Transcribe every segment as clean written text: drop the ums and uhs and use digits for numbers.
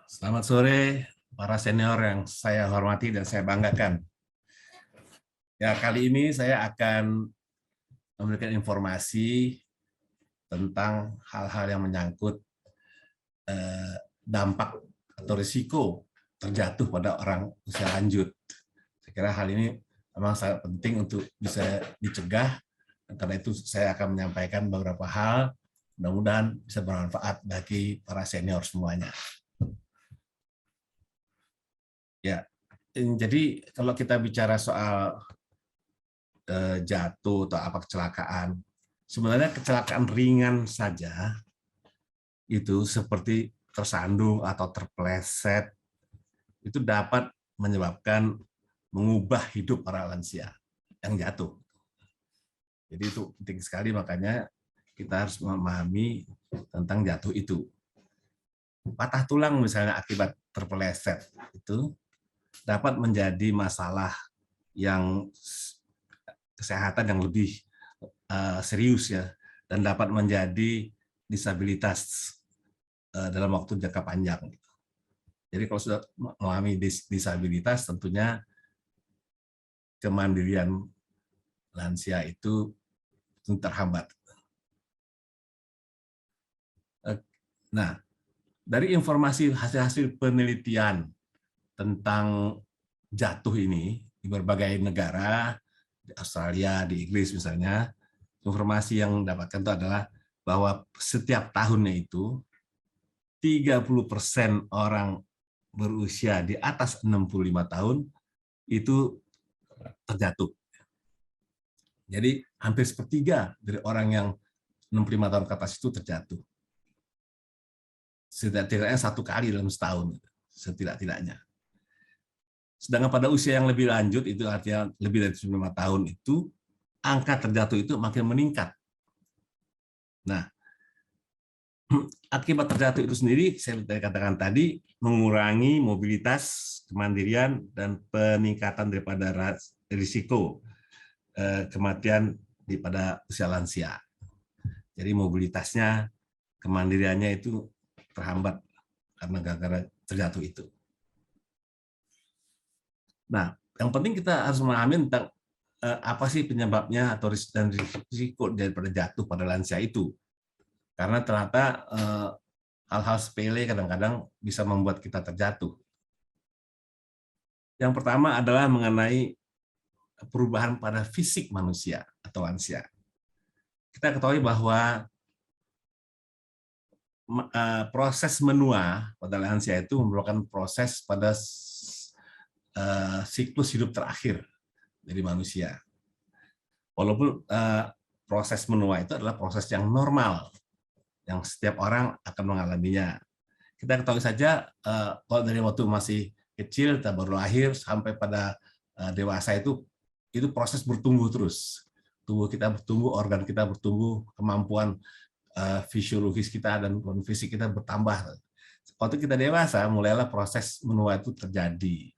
Selamat sore, para senior yang saya hormati dan saya banggakan. Ya, kali ini saya akan memberikan informasi tentang hal-hal yang menyangkut dampak atau risiko terjatuh pada orang usia lanjut. Saya kira hal ini memang sangat penting untuk bisa dicegah, karena itu saya akan menyampaikan beberapa hal, mudah-mudahan bisa bermanfaat bagi para senior semuanya. Ya, jadi kalau kita bicara soal jatuh atau apa kecelakaan, sebenarnya kecelakaan ringan saja itu seperti tersandung atau terpleset itu dapat menyebabkan mengubah hidup para lansia yang jatuh. Jadi itu penting sekali, makanya kita harus memahami tentang jatuh itu. Patah tulang misalnya akibat terpeleset itu dapat menjadi masalah yang kesehatan yang lebih serius ya, dan dapat menjadi disabilitas dalam waktu jangka panjang. Jadi kalau sudah mengalami disabilitas, tentunya kemandirian lansia itu terhambat. Nah, dari informasi hasil-hasil penelitian tentang jatuh ini di berbagai negara, di Australia, di Inggris misalnya, informasi yang dapatkan itu adalah bahwa setiap tahunnya itu 30% orang berusia di atas 65 tahun itu terjatuh. Jadi hampir sepertiga dari orang yang 65 tahun ke atas itu terjatuh. Setidak-tidaknya satu kali dalam setahun, setidak-tidaknya. Sedangkan pada usia yang lebih lanjut, itu artinya lebih dari 95 tahun itu, angka terjatuh itu makin meningkat. Nah, akibat terjatuh itu sendiri, saya katakan tadi, mengurangi mobilitas, kemandirian, dan peningkatan daripada risiko kematian pada usia lansia. Jadi mobilitasnya, kemandiriannya itu terhambat karena gara-gara terjatuh itu. Nah, yang penting kita harus memahami tentang apa sih penyebabnya atau risiko daripada jatuh pada lansia itu. Karena ternyata hal-hal sepele kadang-kadang bisa membuat kita terjatuh. Yang pertama adalah mengenai perubahan pada fisik manusia atau lansia. Kita ketahui bahwa proses menua pada lansia itu merupakan proses pada siklus hidup terakhir dari manusia. Walaupun proses menua itu adalah proses yang normal, yang setiap orang akan mengalaminya. Kita ketahui saja kalau dari waktu masih kecil, kita baru lahir sampai pada dewasa itu proses bertumbuh terus. Tubuh kita bertumbuh, organ kita bertumbuh, kemampuan fisiologis kita dan fisik kita bertambah. Waktu kita dewasa, mulailah proses menua itu terjadi.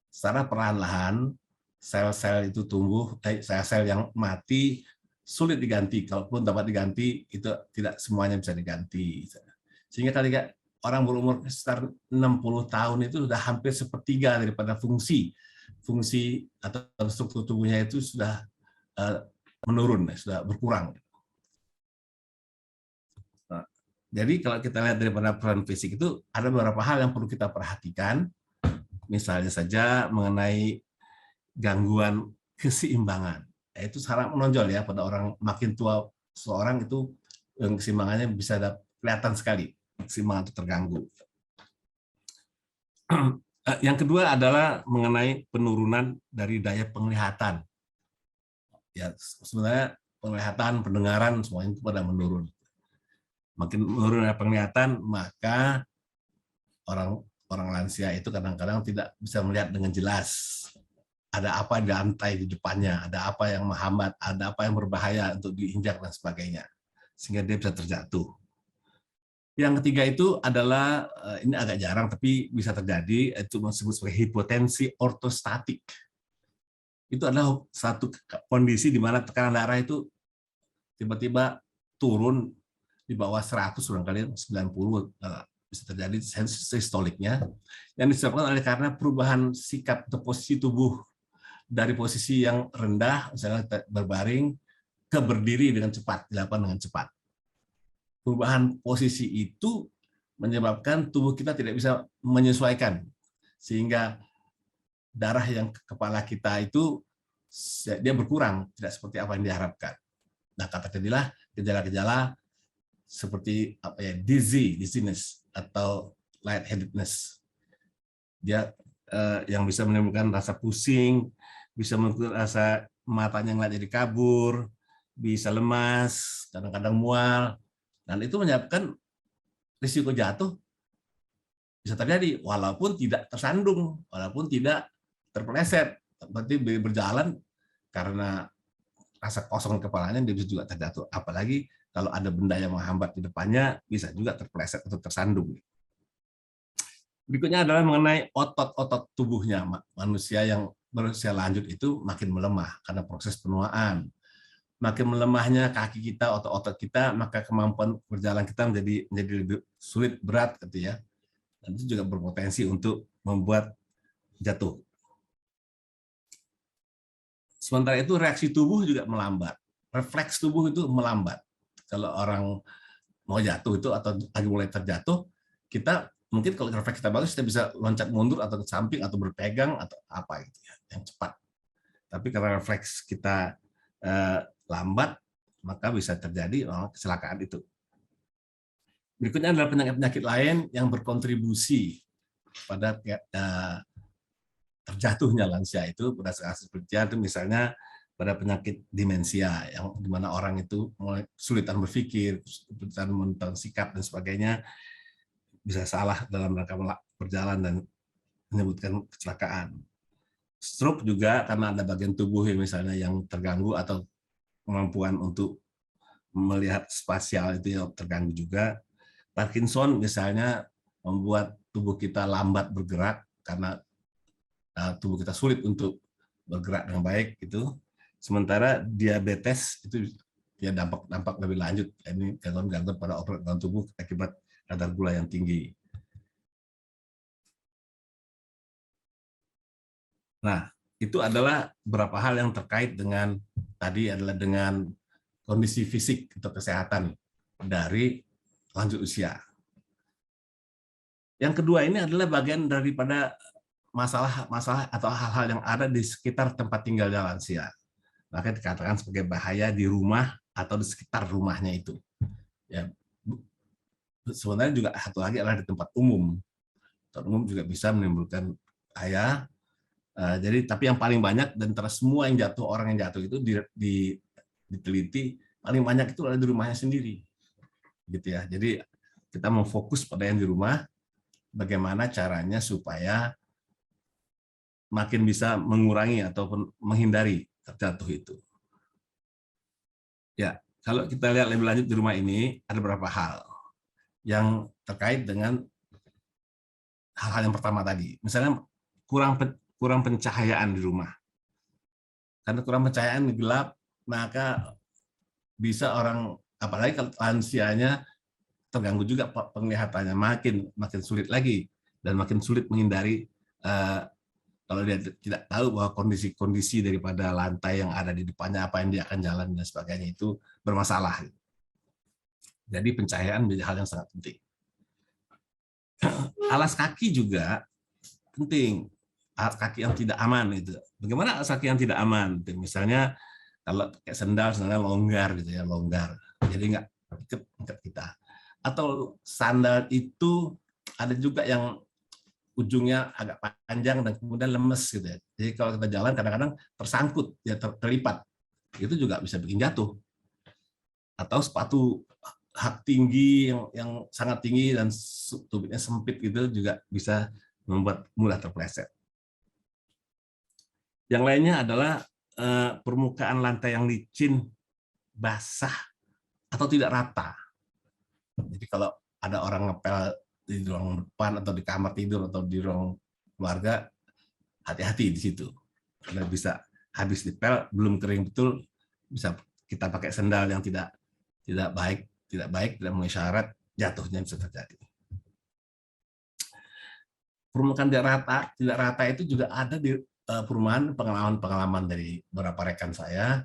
Secara perlahan-lahan, sel-sel itu tumbuh, sel-sel yang mati sulit diganti. Kalaupun dapat diganti, itu tidak semuanya bisa diganti. Sehingga ketika orang berumur sekitar 60 tahun itu sudah hampir sepertiga daripada fungsi atau struktur tubuhnya itu sudah menurun, sudah berkurang. Nah, jadi kalau kita lihat daripada peran fisik itu, ada beberapa hal yang perlu kita perhatikan. Misalnya saja mengenai gangguan keseimbangan. Itu sangat menonjol ya pada orang makin tua seorang itu, keseimbangannya bisa kelihatan sekali, keseimbangan itu terganggu. Yang kedua adalah mengenai penurunan dari daya penglihatan. Ya, sebenarnya penglihatan, pendengaran semuanya itu pada menurun. Makin menurun daya penglihatan, maka orang lansia itu kadang-kadang tidak bisa melihat dengan jelas. Ada apa di lantai di depannya, ada apa yang menghambat, ada apa yang berbahaya untuk diinjak dan sebagainya, sehingga dia bisa terjatuh. Yang ketiga itu adalah, ini agak jarang tapi bisa terjadi, itu disebut sebagai hipotensi ortostatik. Itu adalah satu kondisi di mana tekanan darah itu tiba-tiba turun di bawah 100, barangkali 90 bisa terjadi sistoliknya yang disebabkan oleh karena perubahan sikap atau posisi tubuh dari posisi yang rendah, misalnya berbaring, ke berdiri dengan cepat, dilakukan dengan cepat. Perubahan posisi itu menyebabkan tubuh kita tidak bisa menyesuaikan, sehingga darah yang ke kepala kita itu dia berkurang, tidak seperti apa yang diharapkan. Nah, katakanlah gejala-gejala seperti apa ya, dizziness atau lightheadedness. Dia yang bisa menimbulkan rasa pusing, bisa menimbulkan rasa matanya ngeliat jadi kabur, bisa lemas, kadang-kadang mual, dan itu menyebabkan risiko jatuh bisa terjadi walaupun tidak tersandung, walaupun tidak terpeleset, berarti berjalan karena rasa kosong kepalanya dia bisa juga terjatuh. Apalagi kalau ada benda yang menghambat di depannya, bisa juga terpeleset atau tersandung. Berikutnya adalah mengenai otot-otot tubuhnya. Manusia yang berusia lanjut itu makin melemah karena proses penuaan. Makin melemahnya kaki kita, otot-otot kita, maka kemampuan berjalan kita menjadi lebih sulit, berat, gitu ya. Dan itu juga berpotensi untuk membuat jatuh. Sementara itu reaksi tubuh juga melambat. Refleks tubuh itu melambat. Kalau orang mau jatuh itu atau lagi mulai terjatuh, kita mungkin kalau refleks kita bagus, kita bisa loncat mundur atau ke samping atau berpegang atau apa gitu ya, yang cepat. Tapi karena refleks kita lambat, maka bisa terjadi kecelakaan itu. Berikutnya adalah penyakit-penyakit lain yang berkontribusi pada terjatuhnya lansia itu berdasarkan hasil penelitian itu misalnya pada penyakit demensia yang dimana orang itu mulai kesulitan berpikir, kesulitan menentukan sikap dan sebagainya, bisa salah dalam rangka berjalan dan menyebutkan kecelakaan. Stroke juga karena ada bagian tubuh yang misalnya yang terganggu atau kemampuan untuk melihat spasial itu yang terganggu juga. Parkinson misalnya membuat tubuh kita lambat bergerak karena tubuh kita sulit untuk bergerak dengan baik itu. Sementara diabetes itu ya dampak lebih lanjut. Ini gangguan pada organ tubuh akibat kadar gula yang tinggi. Nah, itu adalah beberapa hal yang terkait dengan tadi adalah dengan kondisi fisik atau kesehatan dari lanjut usia. Yang kedua ini adalah bagian daripada masalah atau hal-hal yang ada di sekitar tempat tinggalnya lansia. Maka dikatakan sebagai bahaya di rumah atau di sekitar rumahnya itu. Ya, sebenarnya juga satu lagi adalah di tempat umum. Tempat umum juga bisa menimbulkan bahaya. Jadi tapi yang paling banyak dan terus semua yang jatuh, orang yang jatuh itu diteliti paling banyak itu ada di rumahnya sendiri. Gitu ya. Jadi kita mau fokus pada yang di rumah, bagaimana caranya supaya makin bisa mengurangi ataupun menghindari terjatuh itu. Ya, kalau kita lihat lebih lanjut di rumah ini ada beberapa hal yang terkait dengan hal-hal yang pertama tadi. Misalnya kurang pencahayaan di rumah. Karena kurang pencahayaan gelap, maka bisa orang apalagi kalau lansianya terganggu juga penglihatannya makin sulit lagi dan makin sulit menghindari kalau dia tidak tahu bahwa kondisi-kondisi daripada lantai yang ada di depannya, apa yang dia akan jalan dan sebagainya itu bermasalah. Jadi pencahayaan menjadi hal yang sangat penting. Alas kaki juga penting. Alas kaki yang tidak aman itu. Bagaimana alas kaki yang tidak aman? Misalnya kalau pakai sendal longgar gitu ya, longgar. Jadi nggak ikat kita. Atau sandal itu ada juga yang ujungnya agak panjang dan kemudian lemes gitu ya. Jadi kalau kita jalan kadang-kadang tersangkut, ya terlipat. Itu juga bisa bikin jatuh. Atau sepatu hak tinggi yang sangat tinggi dan tumitnya sempit gitu juga bisa membuat mudah terpeleset. Yang lainnya adalah permukaan lantai yang licin, basah atau tidak rata. Jadi kalau ada orang ngepel di ruang depan atau di kamar tidur atau di ruang keluarga, hati-hati di situ. Karena bisa habis dipel belum kering betul, bisa kita pakai sendal yang tidak baik, tidak memenuhi syarat, jatuhnya bisa terjadi. perumahan tidak rata itu juga ada di perumahan, pengalaman dari beberapa rekan saya.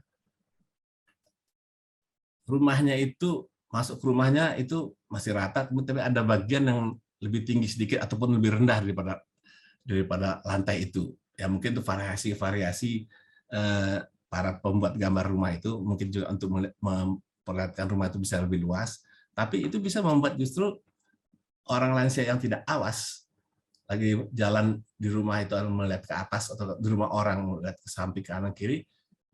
Rumahnya itu, masuk ke rumahnya itu masih rata, tapi ada bagian yang lebih tinggi sedikit ataupun lebih rendah daripada lantai itu. Ya mungkin itu variasi-variasi para pembuat gambar rumah itu, mungkin juga untuk memperlihatkan rumah itu bisa lebih luas, tapi itu bisa membuat justru orang lansia yang tidak awas lagi jalan di rumah itu melihat ke atas atau di rumah orang melihat ke samping, kanan, kiri,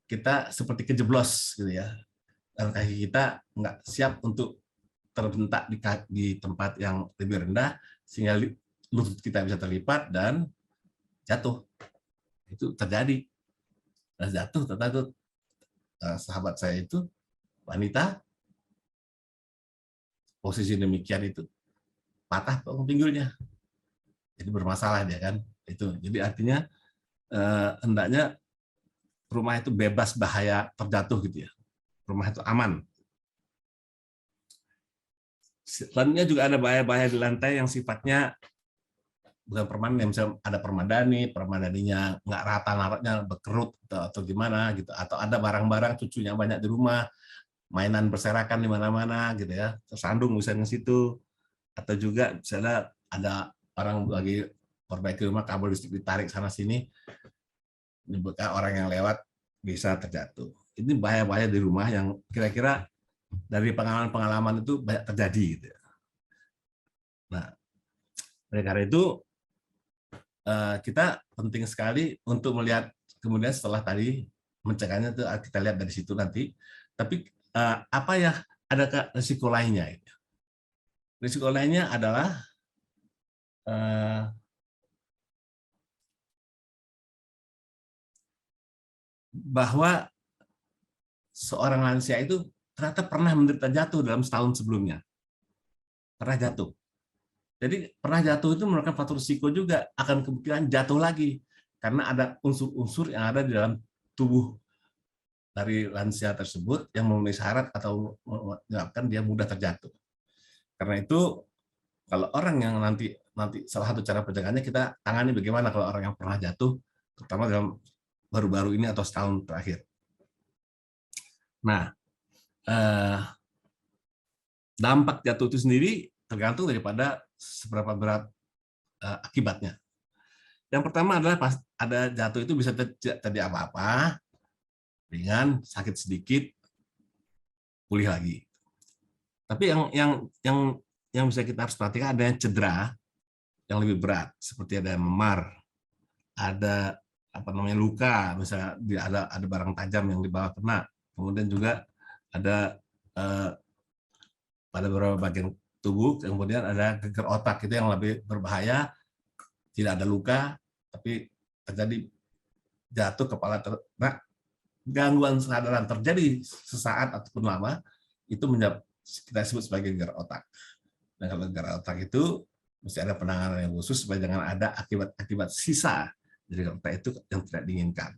kita seperti kejeblos gitu ya, dan kaki kita nggak siap untuk terbentak di tempat yang lebih rendah sehingga lutut kita bisa terlipat dan jatuh. Itu terjadi. Dan jatuh, ternyata sahabat saya itu wanita, posisi demikian itu patah pinggulnya, jadi bermasalah dia kan. Itu jadi artinya hendaknya rumah itu bebas bahaya terjatuh gitu ya, rumah itu aman. Selanjutnya juga ada bahaya-bahaya di lantai yang sifatnya bukan permanen, misalnya ada permadaninya nggak rata, naruhnya berkerut atau gimana gitu, atau ada barang-barang cucunya banyak di rumah, mainan berserakan di mana-mana gitu ya, tersandung misalnya situ, atau juga misalnya ada orang lagi perbaiki rumah, kabel listrik ditarik sana sini, orang yang lewat bisa terjatuh. Ini bahaya-bahaya di rumah yang kira-kira dari pengalaman-pengalaman itu banyak terjadi gitu. Nah, oleh karena itu kita penting sekali untuk melihat kemudian setelah tadi mencegahnya itu kita lihat dari situ nanti. Tapi apa ya, adakah risiko lainnya? Risiko lainnya adalah bahwa seorang lansia itu ternyata pernah menderita jatuh dalam setahun sebelumnya. Pernah jatuh. Jadi pernah jatuh itu merupakan faktor risiko juga, akan kemungkinan jatuh lagi karena ada unsur-unsur yang ada di dalam tubuh dari lansia tersebut yang memenuhi syarat atau menyebabkan dia mudah terjatuh. Karena itu kalau orang yang nanti salah satu cara pencegahannya kita tangani bagaimana kalau orang yang pernah jatuh, terutama dalam baru-baru ini atau setahun terakhir. Nah, dampak jatuh itu sendiri tergantung daripada seberapa berat akibatnya. Yang pertama adalah pas ada jatuh itu bisa terjadi apa-apa, ringan, sakit sedikit, pulih lagi. Tapi yang bisa kita harus perhatikan ada yang cedera yang lebih berat, seperti ada memar, ada luka, misalnya ada barang tajam yang dibawa kena, kemudian juga ada pada beberapa bagian tubuh, kemudian ada geger otak, itu yang lebih berbahaya, tidak ada luka, tapi terjadi jatuh kepala terkena, gangguan kesadaran terjadi sesaat ataupun lama, itu kita sebut sebagai gegar otak. Nah, kalau gegar otak itu mesti ada penanganan yang khusus supaya jangan ada akibat sisa dari otak itu yang tidak diinginkan.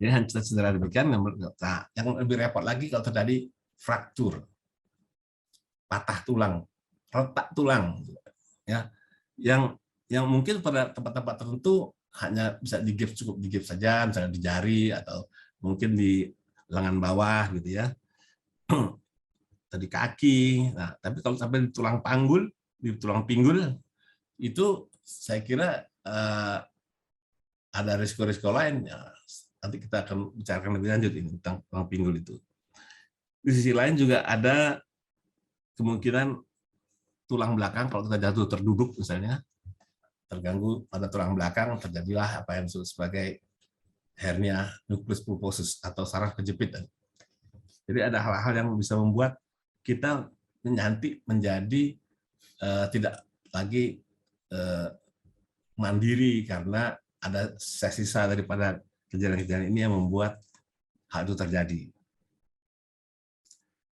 Jadi hanya sederhana demikian. Yang lebih repot lagi kalau terjadi fraktur, patah tulang, retak tulang, ya, yang mungkin pada tempat-tempat tertentu hanya bisa digips, cukup digips saja, misalnya di jari atau mungkin di lengan bawah gitu ya, atau di kaki. Nah, tapi kalau sampai di tulang panggul, di tulang pinggul, itu saya kira ada risiko-risiko lain. Ya, nanti kita akan bicarakan lebih lanjut ini tentang tulang pinggul itu. Di sisi lain juga ada kemungkinan tulang belakang, kalau kita jatuh terduduk misalnya, terganggu pada tulang belakang, terjadilah apa yang disebut sebagai hernia nucleus pulposus atau saraf kejepit. Jadi ada hal-hal yang bisa membuat kita nanti menjadi tidak lagi mandiri karena ada sisa daripada kejadian-kejadian ini yang membuat hal itu terjadi.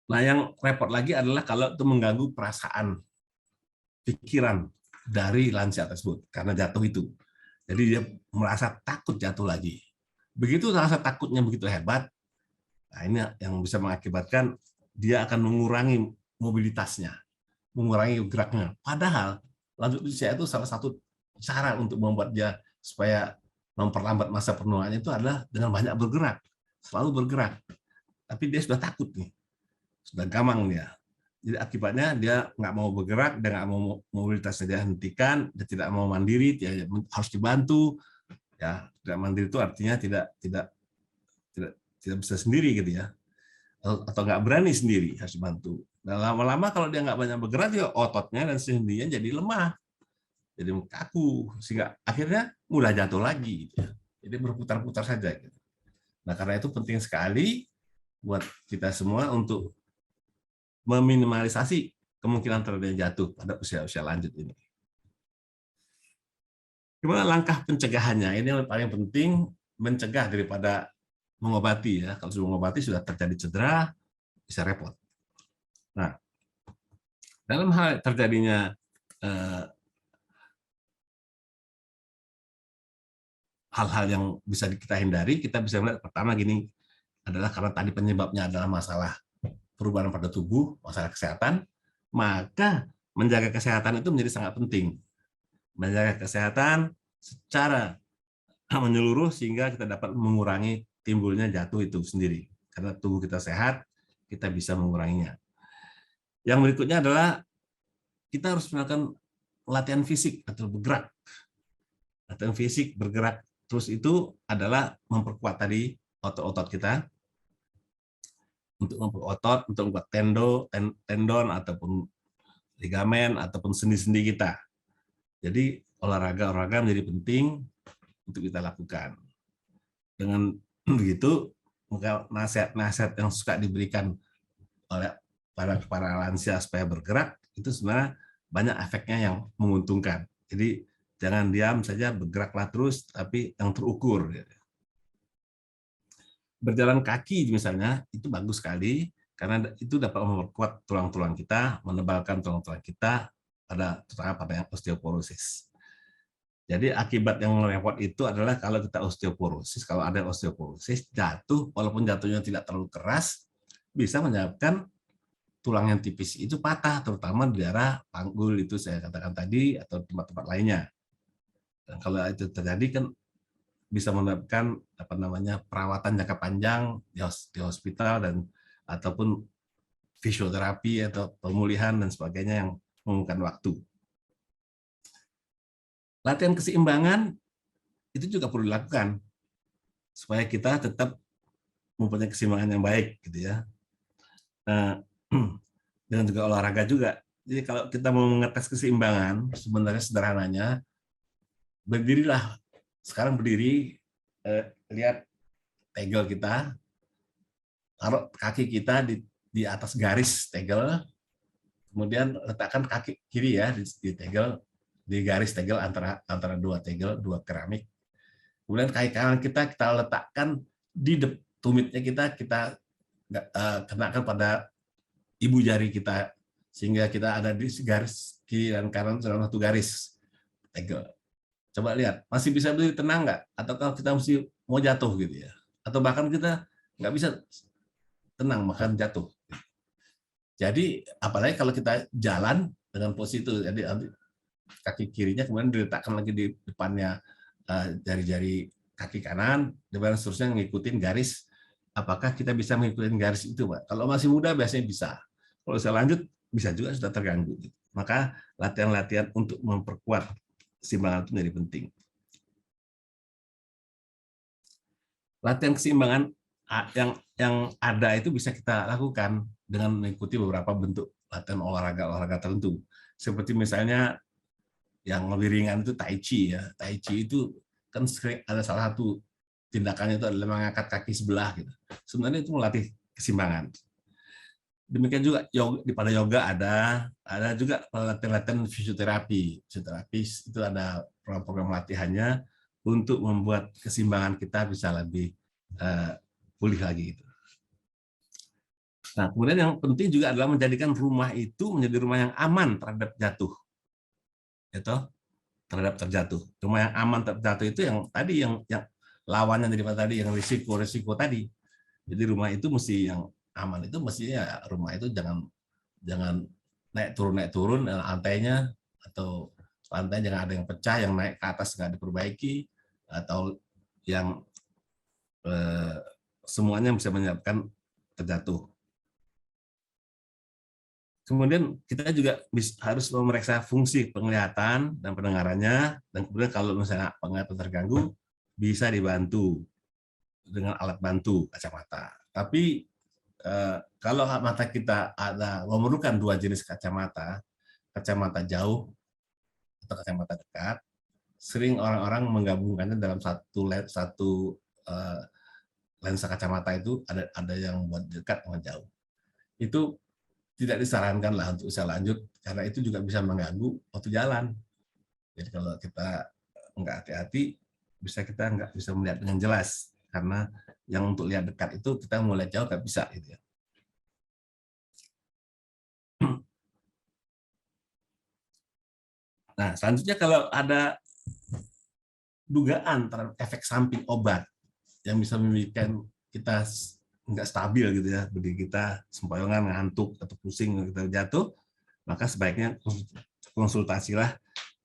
Nah, yang repot lagi adalah kalau itu mengganggu perasaan, pikiran dari lansia tersebut karena jatuh itu. Jadi dia merasa takut jatuh lagi. Begitu rasa takutnya begitu hebat, nah ini yang bisa mengakibatkan dia akan mengurangi mobilitasnya, mengurangi geraknya. Padahal lanjut usia itu salah satu cara untuk membuat dia supaya memperlambat masa penuaan itu adalah dengan banyak bergerak, selalu bergerak. Tapi dia sudah takut nih, sudah gamang dia. Jadi akibatnya dia nggak mau bergerak, dia nggak mau mobilitasnya dia hentikan, dia tidak mau mandiri, dia harus dibantu. Ya, tidak mandiri itu artinya tidak bisa sendiri gitu ya, atau nggak berani sendiri, harus dibantu. Nah, lama-lama kalau dia nggak banyak bergerak, dia ototnya dan sendinya jadi lemah, jadi kaku, sehingga akhirnya mudah jatuh lagi. Gitu ya. Jadi berputar-putar saja. Gitu. Nah, karena itu penting sekali buat kita semua untuk meminimalisasi kemungkinan terjadi jatuh pada usia-usia lanjut ini. Gimana langkah pencegahannya? Ini yang paling penting, mencegah daripada mengobati ya. Kalau sudah mengobati sudah terjadi cedera, bisa repot. Nah, dalam hal terjadinya hal-hal yang bisa kita hindari, kita bisa melihat pertama gini, adalah karena tadi penyebabnya adalah masalah perubahan pada tubuh, masalah kesehatan, maka menjaga kesehatan itu menjadi sangat penting. Menjaga kesehatan secara menyeluruh sehingga kita dapat mengurangi timbulnya jatuh itu sendiri. Karena tubuh kita sehat, kita bisa menguranginya. Yang berikutnya adalah kita harus melakukan latihan fisik atau bergerak. Latihan fisik, bergerak terus itu adalah memperkuat tadi otot-otot kita, untuk memperkuat untuk membuat tendon ataupun ligamen ataupun sendi-sendi kita. Jadi olahraga menjadi penting untuk kita lakukan. Dengan begitu, maka nasihat-nasihat yang suka diberikan oleh para lansia supaya bergerak itu sebenarnya banyak efeknya yang menguntungkan. Jadi jangan diam saja, bergeraklah terus, tapi yang terukur. Berjalan kaki misalnya itu bagus sekali karena itu dapat memperkuat tulang-tulang kita, menebalkan tulang-tulang kita terutama pada yang osteoporosis. Jadi akibat yang repot itu adalah kalau kita osteoporosis, kalau ada osteoporosis jatuh, walaupun jatuhnya tidak terlalu keras, bisa menyebabkan tulang yang tipis itu patah, terutama di daerah panggul itu saya katakan tadi atau tempat-tempat lainnya. Dan kalau itu terjadi kan bisa menyebabkan perawatan jangka panjang di hospital dan ataupun fisioterapi atau pemulihan dan sebagainya yang memakan waktu. Latihan keseimbangan itu juga perlu dilakukan supaya kita tetap mempunyai keseimbangan yang baik gitu ya. Nah, dengan juga olahraga juga. Jadi kalau kita mau mengetes keseimbangan, sebenarnya sederhananya berdirilah. Sekarang berdiri, lihat tegel kita, taruh kaki kita di atas garis tegel, kemudian letakkan kaki kiri ya di tegel, di garis tegel antara dua tegel, dua keramik. Kemudian kaki kanan kita letakkan di tumitnya kita kenakan pada ibu jari kita sehingga kita ada di garis kiri dan kanan dalam satu garis tegel. Coba lihat, masih bisa berdiri tenang nggak? Atau kalau kita mesti mau jatuh gitu ya? Atau bahkan kita nggak bisa tenang, bahkan jatuh. Jadi apalagi kalau kita jalan dengan posisi itu, jadi kaki kirinya kemudian diletakkan lagi di depannya jari-jari kaki kanan, dan seterusnya ngikutin garis. Apakah kita bisa mengikuti garis itu, Pak? Kalau masih muda biasanya bisa. Kalau saya lanjut bisa juga sudah terganggu. Maka latihan-latihan untuk memperkuat keseimbangan itu menjadi penting. Latihan keseimbangan yang ada itu bisa kita lakukan dengan mengikuti beberapa bentuk latihan olahraga tertentu. Seperti misalnya yang lebih ringan itu Tai Chi ya. Tai Chi itu kan sering ada salah satu tindakannya itu adalah mengangkat kaki sebelah gitu. Sebenarnya itu melatih keseimbangan. Demikian juga pada yoga ada juga latihan fisioterapi. Fisioterapi itu ada program latihannya untuk membuat keseimbangan kita bisa lebih pulih lagi. Nah, kemudian yang penting juga adalah menjadikan rumah itu menjadi rumah yang aman terhadap jatuh. Terhadap terjatuh. Rumah yang aman terjatuh itu yang tadi yang lawannya daripada tadi yang risiko tadi. Jadi rumah itu mesti yang aman itu mestinya rumah itu jangan naik turun lantainya atau lantai jangan ada yang pecah, yang naik ke atas nggak diperbaiki, atau yang semuanya bisa menyebabkan terjatuh. Kemudian kita juga harus memeriksa fungsi penglihatan dan pendengarannya, dan kemudian kalau misalnya penglihatan terganggu, bisa dibantu dengan alat bantu kacamata. Tapi kalau mata kita memerlukan dua jenis kacamata, kacamata jauh atau kacamata dekat, sering orang-orang menggabungkannya dalam satu lensa kacamata itu ada yang buat dekat sama jauh. Itu tidak disarankan lah untuk usia lanjut karena itu juga bisa mengganggu waktu jalan. Jadi kalau kita nggak hati-hati, kita nggak bisa melihat dengan jelas karena yang untuk lihat dekat itu kita mau lihat jauh nggak bisa gitu ya. Nah, selanjutnya kalau ada dugaan terhadap efek samping obat yang bisa membuat kita nggak stabil gitu ya, berdiri kita sempoyongan, ngantuk atau pusing, kita jatuh, maka sebaiknya konsultasilah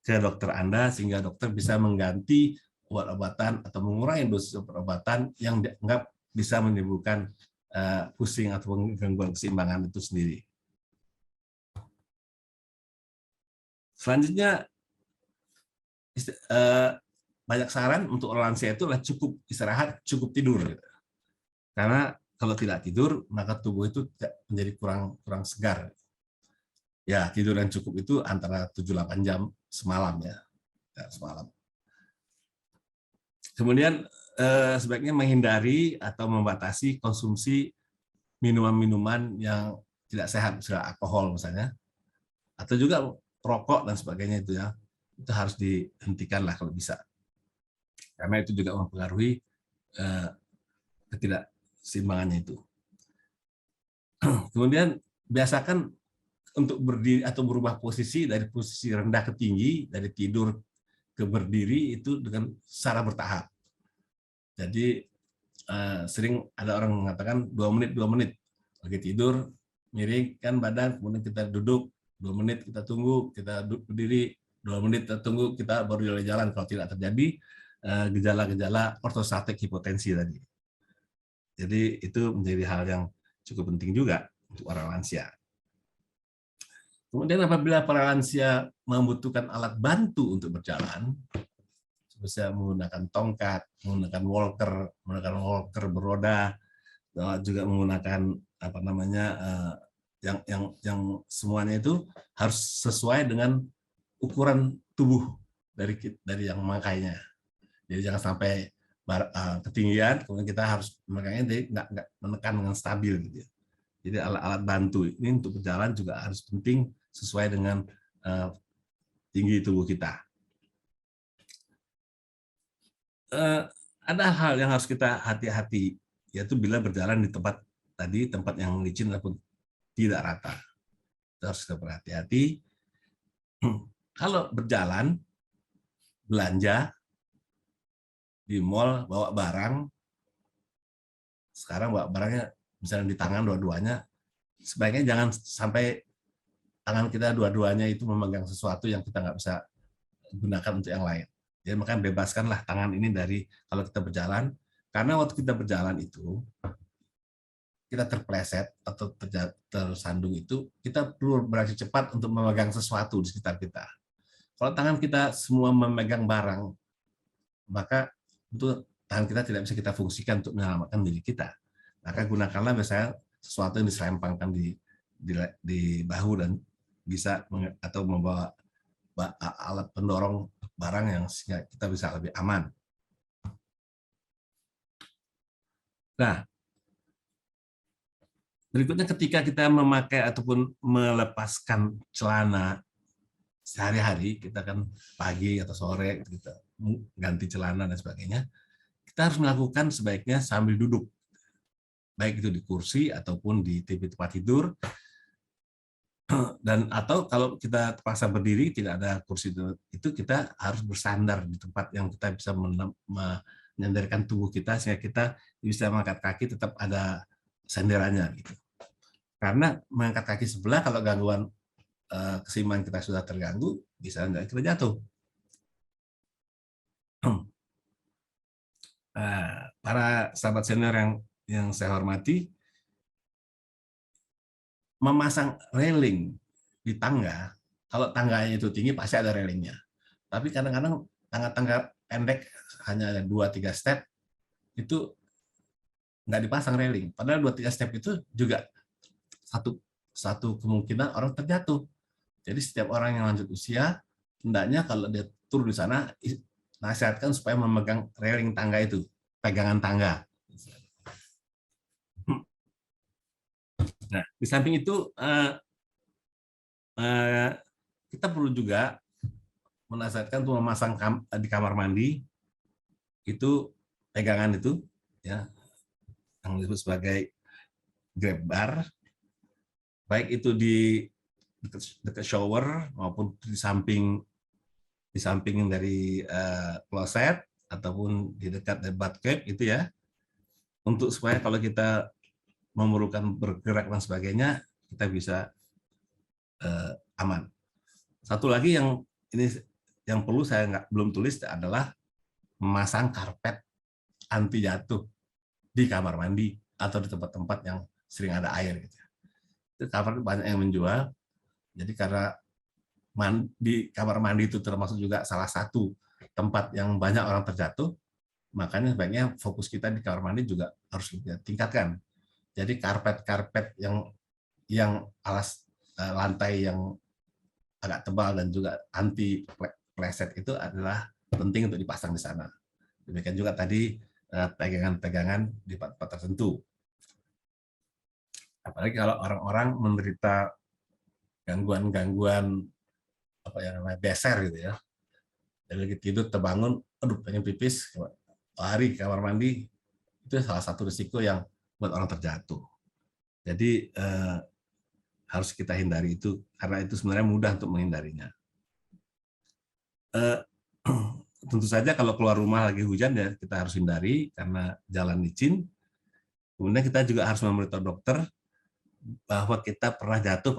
ke dokter Anda sehingga dokter bisa mengganti obat-obatan atau mengurangi dosis obat-obatan yang dianggap bisa menimbulkan pusing atau gangguan keseimbangan itu sendiri. Selanjutnya, banyak saran untuk orang lansia itu adalah cukup istirahat, cukup tidur. Karena kalau tidak tidur, maka tubuh itu menjadi kurang segar. Ya, tidur yang cukup itu antara 7-8 jam semalam ya semalam. Kemudian sebaiknya menghindari atau membatasi konsumsi minuman-minuman yang tidak sehat, misalnya alkohol misalnya, atau juga rokok dan sebagainya itu ya, itu harus dihentikan lah kalau bisa, karena itu juga mempengaruhi ketidakseimbangannya itu. Kemudian biasakan untuk berdiri atau berubah posisi dari posisi rendah ke tinggi, dari tidur ke berdiri itu dengan secara bertahap. Jadi sering ada orang mengatakan 2 menit, lagi tidur, miringkan badan, kemudian kita duduk, 2 menit kita tunggu, kita berdiri, 2 menit kita tunggu, kita baru jalan-jalan kalau tidak terjadi gejala-gejala ortostatik hipotensi tadi. Jadi itu menjadi hal yang cukup penting juga untuk orang lansia. Kemudian apabila para lansia membutuhkan alat bantu untuk berjalan, bisa menggunakan tongkat, menggunakan walker beroda, juga menggunakan apa namanya yang semuanya itu harus sesuai dengan ukuran tubuh dari yang memakainya. Jadi jangan sampai ketinggian, kemudian kita harus memakainya jadi nggak menekan dengan stabil gitu. Jadi alat-alat bantu ini untuk berjalan juga harus penting sesuai dengan tinggi tubuh kita. Ada hal yang harus kita hati-hati, yaitu bila berjalan di tempat yang licin ataupun tidak rata. Kita harus kita berhati-hati. Kalau berjalan, belanja di mall, bawa barang, sekarang bawa barangnya misalnya di tangan dua-duanya, sebaiknya jangan sampai tangan kita dua-duanya itu memegang sesuatu yang kita nggak bisa gunakan untuk yang lain. Jadi makanya bebaskanlah tangan ini dari kalau kita berjalan, karena waktu kita berjalan itu kita terpleset atau tersandung itu, kita perlu bereaksi cepat untuk memegang sesuatu di sekitar kita. Kalau tangan kita semua memegang barang, maka itu tangan kita tidak bisa kita fungsikan untuk menyelamatkan diri kita. Maka gunakanlah misalnya sesuatu yang diselempangkan di bahu dan bisa atau membawa alat pendorong barang yang sehingga kita bisa lebih aman. Nah, berikutnya ketika kita memakai ataupun melepaskan celana sehari-hari, kita kan pagi atau sore kita ganti celana dan sebagainya, kita harus melakukan sebaiknya sambil duduk, baik itu di kursi ataupun di tempat tidur, dan atau kalau kita terpaksa berdiri tidak ada kursi itu, kita harus bersandar di tempat yang kita bisa menyandarkan tubuh kita sehingga kita bisa mengangkat kaki tetap ada sandarannya gitu. Karena mengangkat kaki sebelah kalau gangguan keseimbangan kita sudah terganggu, bisa nggak kita jatuh. Para sahabat senior yang saya hormati, memasang railing di tangga, kalau tangganya itu tinggi pasti ada railingnya. Tapi kadang-kadang tangga-tangga pendek hanya ada 2-3 step, itu nggak dipasang railing. Padahal 2-3 step itu juga satu kemungkinan orang terjatuh. Jadi setiap orang yang lanjut usia, hendaknya kalau dia turun di sana, nasihatkan supaya memegang railing tangga itu, pegangan tangga. Nah, di samping itu kita perlu juga menasihatkan untuk memasang di kamar mandi itu pegangan itu, ya, yang disebut sebagai grab bar, baik itu di dekat shower maupun di samping dari kloset ataupun di dekat bathtub itu ya, untuk supaya kalau kita memerlukan bergerak dan sebagainya kita bisa aman. Satu lagi yang perlu saya belum tulis adalah memasang karpet anti jatuh di kamar mandi atau di tempat-tempat yang sering ada air gitu. Itu karpet banyak yang menjual. Jadi karena di kamar mandi itu termasuk juga salah satu tempat yang banyak orang terjatuh, makanya sebaiknya fokus kita di kamar mandi juga harus kita tingkatkan. Jadi karpet-karpet yang alas lantai yang agak tebal dan juga anti pleset itu adalah penting untuk dipasang di sana. Demikian juga tadi pegangan-pegangan di tempat tertentu. Apalagi kalau orang-orang menderita gangguan apa yang namanya beser gitu ya. Dari lagi tidur terbangun, aduh pengen pipis, lari ke kamar mandi, itu salah satu risiko yang buat orang terjatuh. Jadi harus kita hindari itu karena itu sebenarnya mudah untuk menghindarinya. Tentu saja kalau keluar rumah lagi hujan ya kita harus hindari karena jalan licin. Kemudian kita juga harus memberitahu dokter bahwa kita pernah jatuh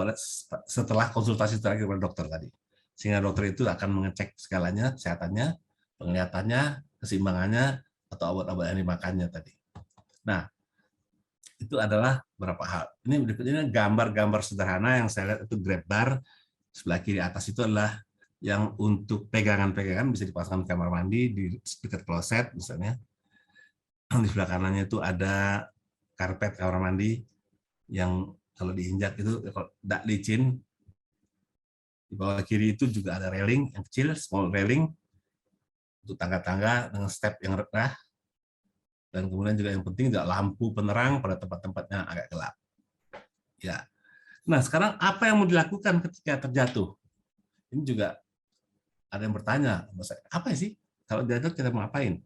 setelah konsultasi terakhir dengan dokter tadi. Sehingga dokter itu akan mengecek segalanya, kesehatannya, penglihatannya, keseimbangannya, atau obat-obat yang dimakannya tadi. Nah, itu adalah beberapa hal. Ini berikutnya gambar-gambar sederhana yang saya lihat itu grab bar. Sebelah kiri atas itu adalah yang untuk pegangan-pegangan bisa dipasang di kamar mandi, di dekat kloset misalnya. Di sebelah kanannya itu ada karpet kamar mandi yang kalau diinjak itu tidak licin. Di bawah kiri itu juga ada railing yang kecil, small railing untuk tangga-tangga dengan step yang rendah. Dan kemudian juga yang penting juga lampu penerang pada tempat-tempat yang agak gelap. Ya. Nah, sekarang apa yang mau dilakukan ketika terjatuh? Ini juga ada yang bertanya, apa sih kalau jatuh kita mau ngapain?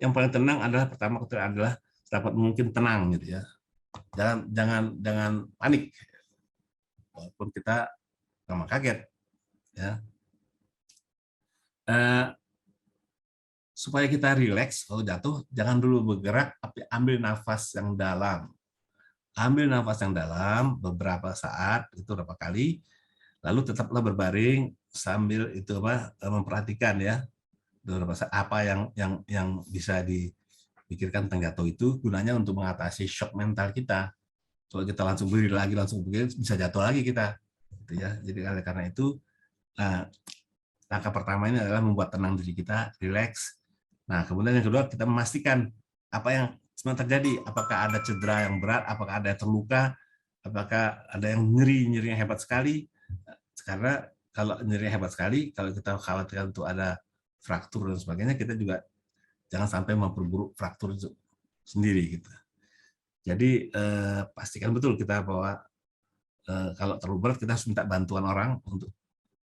Yang paling tenang adalah pertama adalah dapat mungkin tenang gitu ya. Jangan panik. Walaupun kita sama kaget ya. Supaya kita rileks kalau jatuh, jangan dulu bergerak, tapi ambil nafas yang dalam. Ambil nafas yang dalam beberapa saat, itu berapa kali, lalu tetaplah berbaring sambil itu memperhatikan ya beberapa saat apa yang bisa dipikirkan tentang jatuh itu gunanya untuk mengatasi shock mental kita. Kalau kita langsung berdiri lagi langsung begini bisa jatuh lagi kita, gitu ya. Jadi karena itu langkah pertama ini adalah membuat tenang diri kita, rileks. Nah, kemudian yang kedua kita memastikan apa yang sebenarnya terjadi, apakah ada cedera yang berat, apakah ada yang terluka, apakah ada yang nyerinya hebat sekali. Karena kalau nyerinya hebat sekali, kalau kita khawatirkan untuk ada fraktur dan sebagainya, kita juga jangan sampai memperburuk fraktur itu sendiri gitu. Jadi pastikan betul kita bahwa kalau terlalu berat kita harus minta bantuan orang untuk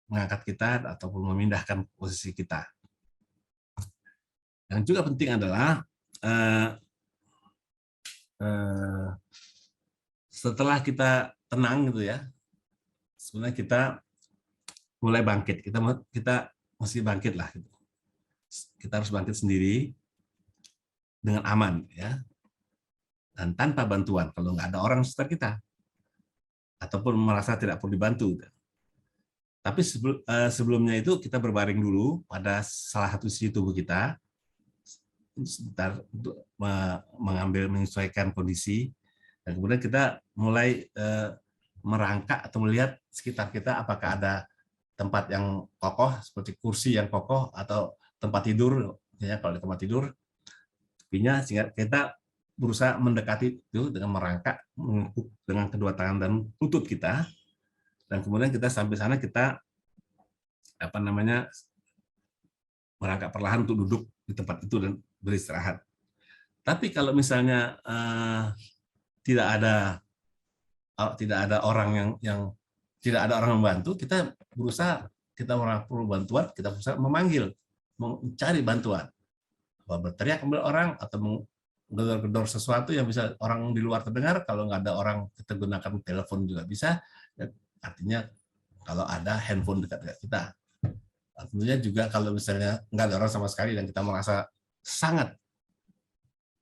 mengangkat kita ataupun memindahkan posisi kita. Yang juga penting adalah setelah kita tenang gitu ya, sebenarnya kita mulai bangkit. Kita mesti bangkit lah. Gitu. Kita harus bangkit sendiri dengan aman ya, dan tanpa bantuan kalau nggak ada orang sekitar kita ataupun merasa tidak perlu dibantu. Tapi sebelumnya itu kita berbaring dulu pada salah satu sisi tubuh kita sebentar untuk mengambil menyesuaikan kondisi, dan kemudian kita mulai merangkak atau melihat sekitar kita apakah ada tempat yang kokoh seperti kursi yang kokoh atau tempat tidur, ya kalau di tempat tidur tepinya, sehingga kita berusaha mendekati itu dengan merangkak mengepuk dengan kedua tangan dan lutut kita, dan kemudian kita sampai sana kita merangkak perlahan untuk duduk di tempat itu dan beristirahat. Tapi kalau misalnya tidak ada orang yang tidak ada orang membantu, kita perlu bantuan, kita berusaha memanggil, mencari bantuan, berteriak ambil orang atau menggedor-gedor sesuatu yang bisa orang di luar terdengar. Kalau nggak ada orang, kita gunakan telepon juga bisa. Artinya kalau ada handphone dekat-dekat kita. Tentunya juga kalau misalnya nggak ada orang sama sekali dan kita merasa sangat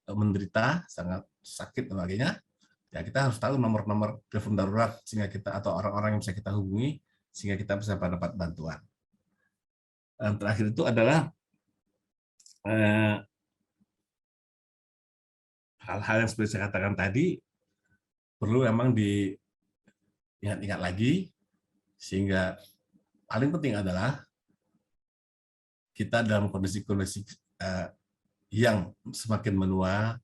menderita, sangat sakit dan sebagainya, ya kita harus tahu nomor-nomor telepon darurat sehingga kita atau orang-orang yang bisa kita hubungi sehingga kita bisa mendapat bantuan. Dan terakhir itu adalah hal-hal yang seperti saya katakan tadi perlu memang diingat-ingat lagi, sehingga paling penting adalah kita dalam kondisi-kondisi yang semakin menua,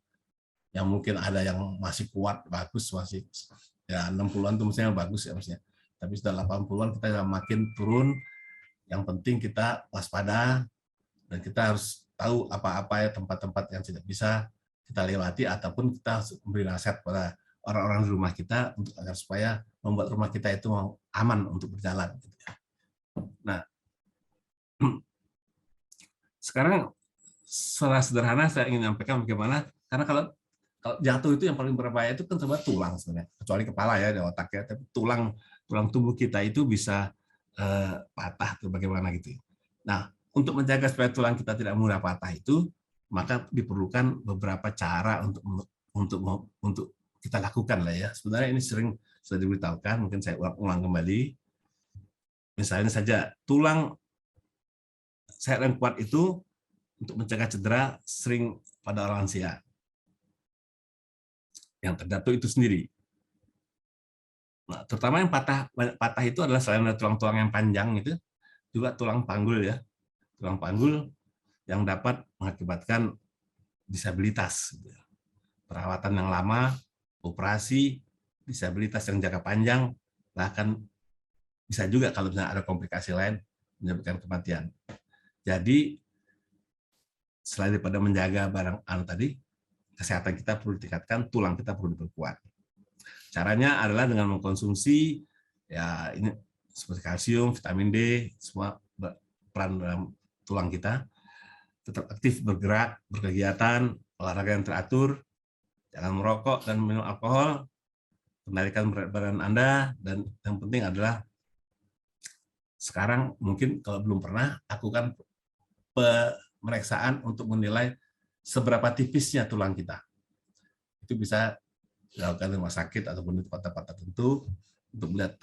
yang mungkin ada yang masih kuat, bagus, masih ya 60-an itu misalnya bagus ya maksudnya. Tapi sudah 80-an kita makin turun. Yang penting kita waspada dan kita harus tahu apa-apa ya tempat-tempat yang tidak bisa kita lewati, ataupun kita harus memberi nasihat pada orang-orang di rumah kita untuk agar supaya membuat rumah kita itu aman untuk berjalan. Nah, sekarang secara sederhana saya ingin menyampaikan bagaimana, karena kalau jatuh itu yang paling berbahaya itu kan sebenarnya tulang sebenarnya, kecuali kepala ya, di otak ya, tapi tulang tubuh kita itu bisa patah atau bagaimana gitu. Nah, untuk menjaga supaya tulang kita tidak mudah patah itu, maka diperlukan beberapa cara untuk kita lakukan lah ya. Sebenarnya ini sering sudah diberitahukan, mungkin saya ulang kembali. Misalnya saja tulang sehat dan kuat itu untuk mencegah cedera sering pada orang lansia yang terjatuh itu sendiri. Nah, terutama yang patah itu adalah selain tulang-tulang yang panjang itu, juga tulang panggul ya. Tulang panggul yang dapat mengakibatkan disabilitas. Perawatan yang lama, operasi, disabilitas yang jangka panjang, bahkan bisa juga kalau misalnya ada komplikasi lain menyebabkan kematian. Jadi selain daripada menjaga barang tadi, kesehatan kita perlu ditingkatkan, tulang kita perlu diperkuat. Caranya adalah dengan mengkonsumsi ya ini seperti kalsium, vitamin D, semua peran dalam tulang kita. Tetap aktif bergerak, berkegiatan, olahraga yang teratur, jangan merokok dan minum alkohol, kendalikan berat badan Anda, dan yang penting adalah sekarang mungkin kalau belum pernah, lakukan pemeriksaan untuk menilai seberapa tipisnya tulang kita. Itu bisa dilakukan di rumah sakit ataupun di tempat-tempat tertentu untuk melihat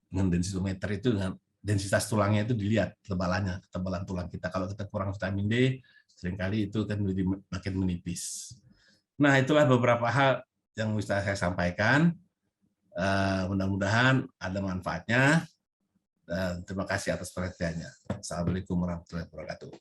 dengan densitometer itu, dengan densitas tulangnya itu dilihat ketebalannya, ketebalan tulang kita. Kalau kita kurang vitamin D, seringkali itu kan menjadi makin menipis. Nah, itulah beberapa hal yang bisa saya sampaikan. Mudah-mudahan ada manfaatnya. Dan terima kasih atas perhatiannya. Assalamualaikum warahmatullahi wabarakatuh.